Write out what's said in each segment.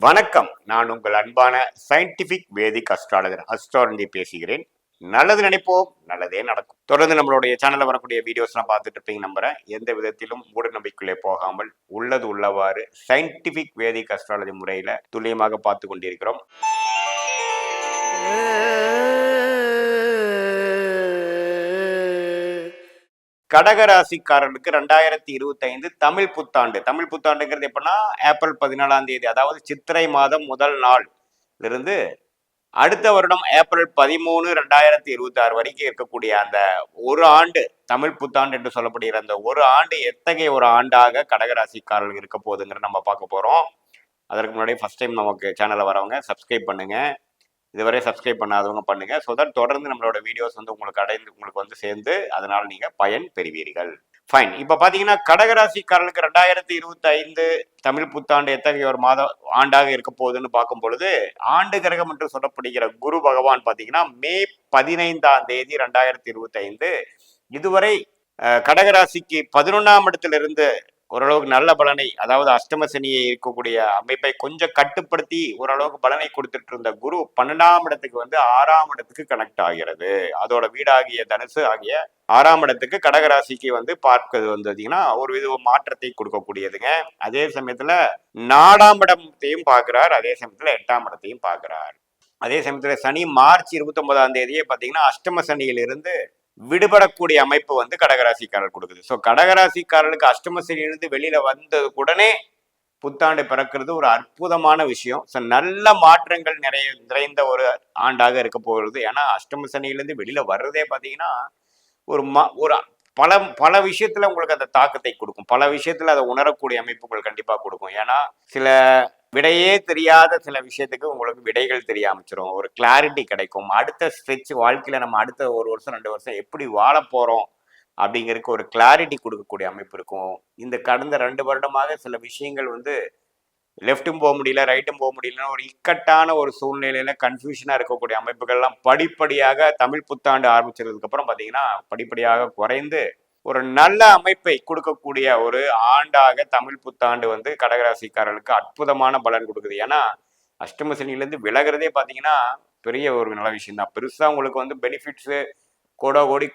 வணக்கம். நான் உங்கள் அன்பான சயின்டிபிக் வேதிக் அஸ்ட்ராலஜி பேசுகிறேன். நல்லது நினைப்போம், நல்லதே நடக்கும். தொடர்ந்து நம்மளுடைய சேனல்ல வரக்கூடிய வீடியோஸ்லாம் பார்த்துட்டு இருப்பீங்க நம்புறேன். எந்த விதத்திலும் மூட நம்பிக்கையிலே போகாமல் உள்ளது உள்ளவாறு சயின்டிபிக் வேதிக் அஸ்ட்ராலஜி முறையில துல்லியமாக பார்த்து கொண்டிருக்கிறோம். கடகராசிக்காரர்களுக்கு 2025 தமிழ் புத்தாண்டு. தமிழ் புத்தாண்டுங்கிறது எப்படின்னா ஏப்ரல் 14ஆம் தேதி, அதாவது சித்திரை மாதம் முதல் நாள் இருந்து அடுத்த வருடம் ஏப்ரல் 13, 2026 வரைக்கும் இருக்கக்கூடிய அந்த ஒரு ஆண்டு தமிழ் புத்தாண்டு என்று சொல்லப்படுகிற அந்த ஒரு ஆண்டு எத்தகைய ஒரு ஆண்டாக கடகராசிக்காரர்கள் இருக்க போகுதுங்கிற நம்ம பார்க்க போறோம். அதற்கு முன்னாடி ஃபர்ஸ்ட் டைம் நமக்கு சேனலை வரவங்க சப்ஸ்கிரைப் பண்ணுங்க. இதுவரை சப்ஸ்கிரைப் பண்ணாதவங்க பண்ணுங்க. ஸோ தட் தொடர்ந்து நம்மளோட வீடியோஸ் வந்து உங்களுக்கு வந்து சேர்ந்து அதனால நீங்க பயன் பெறுவீர்கள். ஃபைன். இப்ப பாத்தீங்கன்னா கடகராசிக்காரர்களுக்கு 2025 தமிழ் புத்தாண்டு எத்தகைய ஒரு ஆண்டாக இருக்க போகுதுன்னு பார்க்கும் பொழுது, ஆண்டு கிரகம் என்று சொல்லப்படுகிற குரு பகவான் பாத்தீங்கன்னா மே 15ஆம் தேதி 2025 இதுவரை கடகராசிக்கு 11ஆம் இடத்திலிருந்து ஓரளவுக்கு நல்ல பலனை, அதாவது அஷ்டம சனியை இருக்கக்கூடிய அமைப்பை கொஞ்சம் கட்டுப்படுத்தி ஓரளவுக்கு பலனை கொடுத்துட்டு இருந்த குரு 12ஆம் இடத்துக்கு வந்து 6ஆம் இடத்துக்கு கனெக்ட் ஆகிறது. அதோட வீடாகிய தனுசு ஆகிய 6ஆம் இடத்துக்கு கடகராசிக்கு வந்து பார்க்கிறது வந்ததுன்னா ஒரு வித மாற்றத்தை கொடுக்கக்கூடியதுங்க. அதே சமயத்துல 4ஆம் இடத்தையும் பார்க்கிறார், அதே சமயத்துல 8ஆம் இடத்தையும் பார்க்கிறார். அதே சமயத்துல சனி மார்ச் 29ஆம் தேதியே பாத்தீங்கன்னா அஷ்டம சனியிலிருந்து விடுபடக்கூடிய அமைப்பு வந்து கடகராசிக்காரர் கொடுக்குது. ஸோ கடகராசிக்காரர்களுக்கு அஷ்டம சனியிலிருந்து வெளியில வந்தது உடனே புத்தாண்டு பிறக்கிறது ஒரு அற்புதமான விஷயம். ஸோ நல்ல மாற்றங்கள் நிறைந்த ஒரு ஆண்டாக இருக்க போகிறது. ஏன்னா அஷ்டம சனியிலிருந்து வெளியில வர்றதே பார்த்தீங்கன்னா ஒரு பல பல விஷயத்துல உங்களுக்கு அந்த தாக்கத்தை கொடுக்கும். பல விஷயத்துல அதை உணரக்கூடிய அமைப்புகள் கண்டிப்பா கொடுக்கும். ஏன்னா சில விடையே தெரியாத சில விஷயத்துக்கு உங்களுக்கு விடைகள் தெரிய ஆரம்பிச்சிடும். ஒரு கிளாரிட்டி கிடைக்கும். அடுத்த ஸ்ட்ரெச் வாழ்க்கையில நம்ம அடுத்த 1 வருஷம் 2 வருஷம் எப்படி வாழ போறோம் அப்படிங்கிறதுக்கு ஒரு கிளாரிட்டி கொடுக்கக்கூடிய அமைப்பு இருக்கும். இந்த கடந்த 2 வருடமாக சில விஷயங்கள் வந்து லெஃப்ட்டும் போக முடியல, ரைட்டும் போக முடியலன்னு ஒரு இக்கட்டான ஒரு சூழ்நிலையில கன்ஃபியூஷனா இருக்கக்கூடிய அமைப்புகள்லாம் படிப்படியாக தமிழ் புத்தாண்டு ஆரம்பிச்சதுக்கு அப்புறம் பாத்தீங்கன்னா படிப்படியாக குறைந்து ஒரு நல்ல அமைப்பை கொடுக்கக்கூடிய ஒரு ஆண்டாக தமிழ் புத்தாண்டு வந்து கடகராசிக்காரர்களுக்கு அற்புதமான பலன் கொடுக்குது. ஏன்னா அஷ்டம சனியிலேருந்து விலகிறதே பார்த்தீங்கன்னா பெரிய ஒரு நல்ல விஷயம் தான். பெருசாக உங்களுக்கு வந்து பெனிஃபிட்ஸு கோடி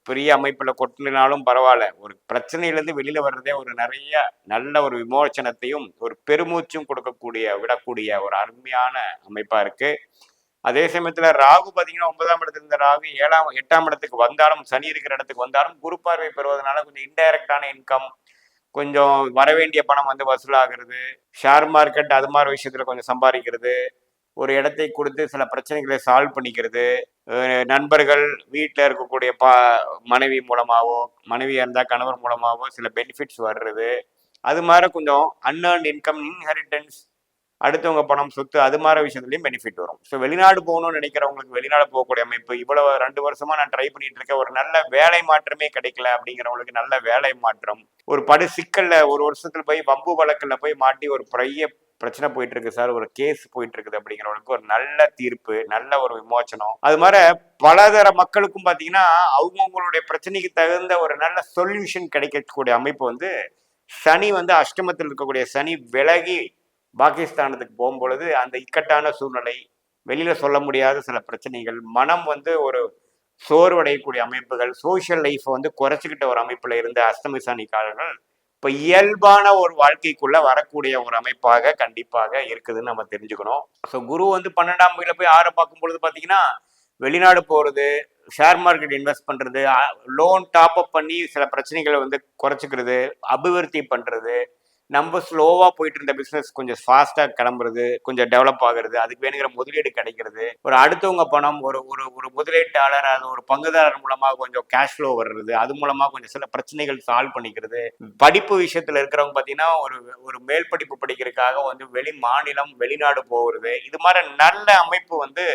பெரிய அமைப்பில் கொட்டினாலும் பரவாயில்ல. ஒரு பிரச்சனையிலேருந்து வெளியில வர்றதே ஒரு நிறைய நல்ல ஒரு விமோச்சனத்தையும் ஒரு பெருமூச்சும் விடக்கூடிய ஒரு அருமையான அமைப்பா இருக்கு. அதே சமயத்துல ராகு பாத்தீங்கன்னா 9ஆம் இடத்துல இருந்த ராகு 8ஆம் இடத்துக்கு வந்தாலும், சனி இருக்கிற இடத்துக்கு வந்தாலும் குரு பார்வை பெறுவதனால கொஞ்சம் இன்டைரக்டான இன்கம், கொஞ்சம் வரவேண்டிய பணம் வந்து வசூலாகிறது, ஷேர் மார்க்கெட் அது மாதிரி விஷயத்துல கொஞ்சம் சம்பாதிக்கிறது, ஒரு இடத்தை கொடுத்து சில பிரச்சனைகளை சால்வ் பண்ணிக்கிறது, நண்பர்கள் வீட்டில் இருக்கக்கூடிய மனைவி மூலமாவோ, மனைவியா இருந்தால் கணவர் மூலமாவோ சில பெனிஃபிட்ஸ் வர்றது, அது மாதிரி கொஞ்சம் அன்ஏர்ன்ட் இன்கம், இன்ஹெரிட்டன்ஸ், அடுத்தவங்க பணம் சொத்து அது மாதிரி விஷயத்துலையும் பெனிஃபிட் வரும். ஸோ வெளிநாடு போகணும்னு நினைக்கிறவங்களுக்கு வெளிநாடு போகக்கூடிய அமைப்பு, இவ்வளவு 2 வருஷமா நான் ட்ரை பண்ணிட்டு இருக்கேன், ஒரு நல்ல வேலை மாற்றமே கிடைக்கல அப்படிங்கிறவங்களுக்கு நல்ல வேலை மாற்றம், ஒரு சிக்கல்ல 1 வருஷத்துல போய் வம்பு வழக்குல போய் மாட்டி ஒரு பெரிய பிரச்சனை போயிட்டு இருக்கு சார், ஒரு கேஸ் போயிட்டு இருக்குது அப்படிங்கிறவங்களுக்கு ஒரு நல்ல தீர்ப்பு, நல்ல ஒரு விமோச்சனம், அது மாதிரி பலதர மக்களுக்கும் பார்த்தீங்கன்னா அவங்கவுங்களுடைய பிரச்சனைக்கு தகுந்த ஒரு நல்ல சொல்யூஷன் கிடைக்கக்கூடிய அமைப்பு வந்து சனி வந்து அஷ்டமத்தில் இருக்கக்கூடிய சனி விலகி பாகிஸ்தானத்துக்கு போகும்பொழுது அந்த இக்கட்டான சூழ்நிலை, வெளியில சொல்ல முடியாத சில பிரச்சனைகள், மனம் வந்து ஒரு சோர்வடையக்கூடிய அமைப்புகள், சோசியல் லைஃப் வந்து குறைச்சிக்கிட்ட ஒரு அமைப்புல இருந்த அஷ்டமி சனிக்காரர்கள் இப்ப இயல்பான ஒரு வாழ்க்கைக்குள்ள வரக்கூடிய ஒரு அமைப்பாக கண்டிப்பாக இருக்குதுன்னு நம்ம தெரிஞ்சுக்கணும். ஸோ குரு வந்து 12ஆம் வீட்டுல போய் 6 பார்க்கும் பொழுது பாத்தீங்கன்னா வெளிநாடு போறது, ஷேர் மார்க்கெட் இன்வெஸ்ட் பண்றது, லோன் டாப் அப் பண்ணி சில பிரச்சனைகளை வந்து குறைச்சிக்கிறது, அபிவிருத்தி பண்றது, நம்ம ஸ்லோவா போயிட்டு இருந்த பிசினஸ் கொஞ்சம் ஃபாஸ்டா கிளம்புறது, கொஞ்சம் டெவலப் ஆகுறது, அதுக்கு வேணுங்கிற முதலீடு கிடைக்கிறது, ஒரு அடுத்தவங்க பணம், ஒரு ஒரு முதலீட்டாளர், அது ஒரு பங்குதாரர் மூலமா கொஞ்சம் கேஷ் ஃப்ளோ வர்றது, அது மூலமா கொஞ்சம் சில பிரச்சனைகள் சால்வ் பண்ணிக்கிறது, படிப்பு விஷயத்துல இருக்கிறவங்க பாத்தீங்கன்னா ஒரு மேல் படிப்பு படிக்கிறதுக்காக வந்து வெளி மாநிலம் வெளிநாடு போகிறது, இது மாதிரி நல்ல அமைப்பு வந்து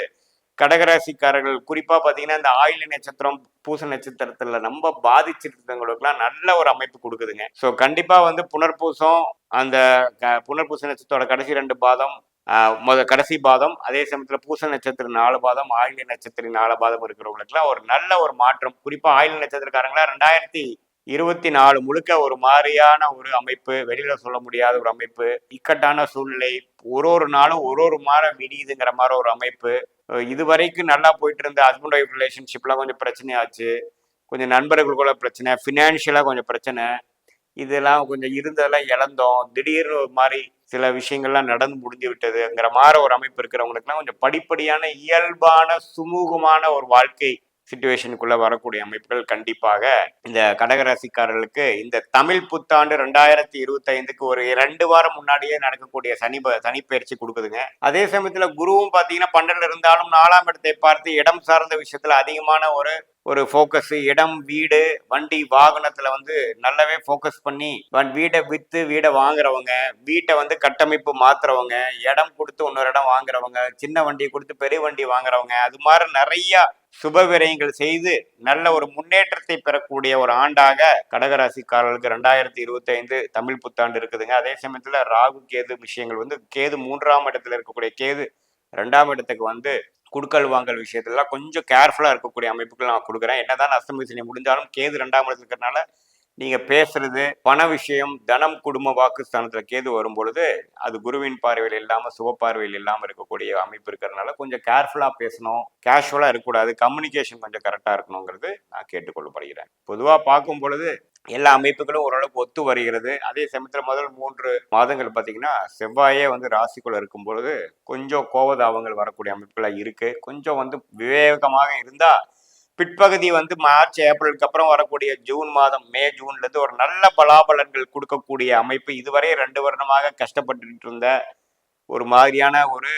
கடகராசிக்காரர்கள் குறிப்பா பாத்தீங்கன்னா இந்த ஆயில்ய நட்சத்திரம் பூச நட்சத்திரத்துல ரொம்ப பாதிச்சிருக்கிறவங்களுக்குலாம் நல்ல ஒரு அமைப்பு கொடுக்குதுங்க. ஸோ கண்டிப்பா வந்து புனர்பூசம், அந்த புனர்பூச நட்சத்திரோட கடைசி 2 பாதம், கடைசி பாதம், அதே சமயத்துல பூச நட்சத்திரம் 4 பாதம், ஆயில்ய நட்சத்திரம் 4 பாதம் இருக்கிறவங்களுக்குலாம் ஒரு நல்ல ஒரு மாற்றம். குறிப்பா ஆயில்ய நட்சத்திரக்காரங்களா 24 முழுக்க ஒரு மாதிரியான ஒரு அமைப்பு, வெளியில சொல்ல முடியாத ஒரு அமைப்பு, இக்கட்டான சூழ்நிலை, ஒரு நாளும் ஒரு மாதம் விடியுதுங்கிற மாதிரி ஒரு அமைப்பு. இதுவரைக்கும் நல்லா போயிட்டு இருந்த ஹஸ்பண்ட் ஒய்ஃப் ரிலேஷன்ஷிப்லாம் கொஞ்சம் பிரச்சனையாச்சு, கொஞ்சம் நண்பர்களுக்குள்ள பிரச்சனை, ஃபினான்ஷியலா கொஞ்சம் பிரச்சனை, இதெல்லாம் கொஞ்சம் இருந்ததெல்லாம் இழந்தோம். திடீர்னு ஒரு மாதிரி சில விஷயங்கள்லாம் நடந்து முடிஞ்சு விட்டதுங்கிற மாதிரி ஒரு அமைப்பு இருக்கிறவங்களுக்குலாம் கொஞ்சம் படிப்படியான இயல்பான சுமூகமான ஒரு வாழ்க்கை சிச்சுவேஷனுக்குள்ள வரக்கூடிய அமைப்புகள் கண்டிப்பாக இந்த கடகராசிக்காரர்களுக்கு இந்த தமிழ் புத்தாண்டு 2025க்கு ஒரு 2 வாரம் முன்னாடியே நடக்கக்கூடிய சனிப்பெயர்ச்சி கொடுக்குதுங்க. அதே சமயத்துல குருவும் பாத்தீங்கன்னா 12 இருந்தாலும் 4ஆம் இடத்தை பார்த்து இடம் சார்ந்த விஷயத்துல அதிகமான ஒரு ஒரு ஃபோக்கஸ், இடம், வீடு, வண்டி, வாகனத்துல வந்து நல்லாவே ஃபோக்கஸ் பண்ணி வீடை வித்து வீடை வாங்குறவங்க, வீட்டை வந்து கட்டமைப்பு மாத்துறவங்க, இடம் கொடுத்து இன்னொரு இடம் வாங்குறவங்க, சின்ன வண்டியை கொடுத்து பெரிய வண்டி வாங்குறவங்க, அது மாதிரி நிறைய சுப விரயங்கள் செய்து நல்ல ஒரு முன்னேற்றத்தை பெறக்கூடிய ஒரு ஆண்டாக கடகராசிக்காரர்களுக்கு 2025 தமிழ் புத்தாண்டு இருக்குதுங்க. அதே சமயத்துல ராகு கேது விஷயங்கள் வந்து கேது 3ஆம் இடத்துல இருக்கக்கூடிய கேது 2ஆம் இடத்துக்கு வந்து குடுக்கல் வாங்கல் விஷயத்துலாம் கொஞ்சம் கேர்ஃபுல்லா இருக்கக்கூடிய அமைப்புகள் நான் கொடுக்குறேன். என்னதான் அஷ்டமி சனி முடிஞ்சாலும் கேது 2ஆம் இடத்துல இருக்கிறதுனால நீங்க பேசுறது, பண விஷயம், தனம், குடும்ப வாக்குஸ்தானத்துல கேது வரும் பொழுது அது குருவின் பார்வையில் இல்லாம சுப பார்வையில் இல்லாம இருக்கக்கூடிய அமைப்பு இருக்கிறதுனால கொஞ்சம் கேர்ஃபுல்லா பேசணும், கேஷுவலா இருக்கக்கூடாது, கம்யூனிகேஷன் கொஞ்சம் கரெக்டா இருக்கணுங்கிறது நான் கேட்டுக்கொள்ளப்படுகிறேன். பொதுவா பார்க்கும் பொழுது எல்லா அமைப்புகளும் ஓரளவுக்கு ஒத்து வருகிறது. அதே சமயத்துல முதல் 3 மாதங்கள் பார்த்தீங்கன்னா செவ்வாயே வந்து ராசிக்குள்ள இருக்கும் பொழுது கொஞ்சம் கோபதாபங்கள் வரக்கூடிய அமைப்புலாம் இருக்கு. கொஞ்சம் வந்து விவேகமாக இருந்தா பிற்பகுதி வந்து மார்ச் ஏப்ரலுக்கு அப்புறம் வரக்கூடிய ஜூன் மாதம், மே ஜூன்ல இருந்து ஒரு நல்ல பலாபலன்கள் கொடுக்கக்கூடிய அமைப்பு. இதுவரை 2 வருடமாக கஷ்டப்பட்டு இருந்த ஒரு மாதிரியான ஒரு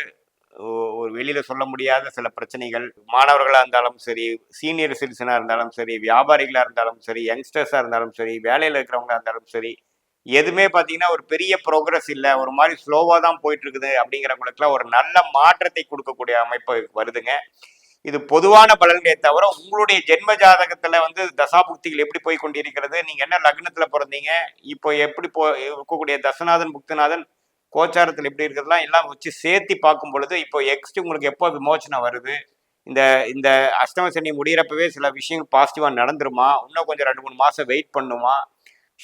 ஒரு வெளியில சொல்ல முடியாத சில பிரச்சனைகள், மாணவர்களா இருந்தாலும் சரி, சீனியர் சிட்டிசனா இருந்தாலும் சரி, வியாபாரிகளா இருந்தாலும் சரி, யங்ஸ்டர்ஸா இருந்தாலும் சரி, வேலையில இருக்கிறவங்களா இருந்தாலும் சரி, எதுவுமே பார்த்தீங்கன்னா ஒரு பெரிய ப்ரோக்ரஸ் இல்லை, ஒரு மாதிரி ஸ்லோவா தான் போயிட்டு இருக்குது அப்படிங்கிறவங்களுக்குலாம் ஒரு நல்ல மாற்றத்தை கொடுக்கக்கூடிய அமைப்பு வருதுங்க. இது பொதுவான பலன்களே தவிர உங்களுடைய ஜென்ம ஜாதகத்துல வந்து தசாபுக்திகள் எப்படி போய் கொண்டிருக்கிறது, நீங்க என்ன லக்னத்துல பிறந்தீங்க, இப்போ எப்படி இருக்கக்கூடிய தசநாதன் புக்திநாதன் கோச்சாரத்தில் எப்படி இருக்கிறதுலாம் எல்லாம் வச்சு சேர்த்து பார்க்கும் பொழுது இப்போ எக்ஸ்ட் உங்களுக்கு எப்போ விமோச்சனம் வருது, இந்த இந்த அஷ்டம சனி முடிகிறப்பவே சில விஷயங்கள் பாசிட்டிவாக நடந்துருமா, இன்னும் கொஞ்சம் 2-3 மாதம் வெயிட் பண்ணுமா,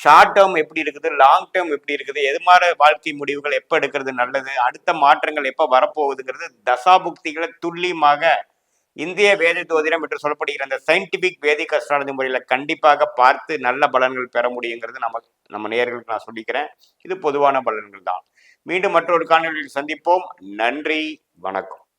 ஷார்ட் டேர்ம் எப்படி இருக்குது, லாங் டேர்ம் எப்படி இருக்குது, எது மாதிரி வாழ்க்கை முடிவுகள் எப்போ எடுக்கிறது நல்லது, அடுத்த மாற்றங்கள் எப்போ வரப்போகுதுங்கிறது தசாபுக்திகளை துல்லியமாக இந்திய வேத ஜோதிடம் என்று சொல்லப்படுகிற அந்த சயின்டிபிக் வேதிக் அஸ்ட்ராலஜி முறையில் கண்டிப்பாக பார்த்து நல்ல பலன்கள் பெற முடியுங்கிறது நம்ம நேயர்களுக்கு நான் சொல்லிக்கிறேன். இது பொதுவான பலன்கள் தான். மீண்டும் மற்றொரு காணொலியில் சந்திப்போம். நன்றி, வணக்கம்.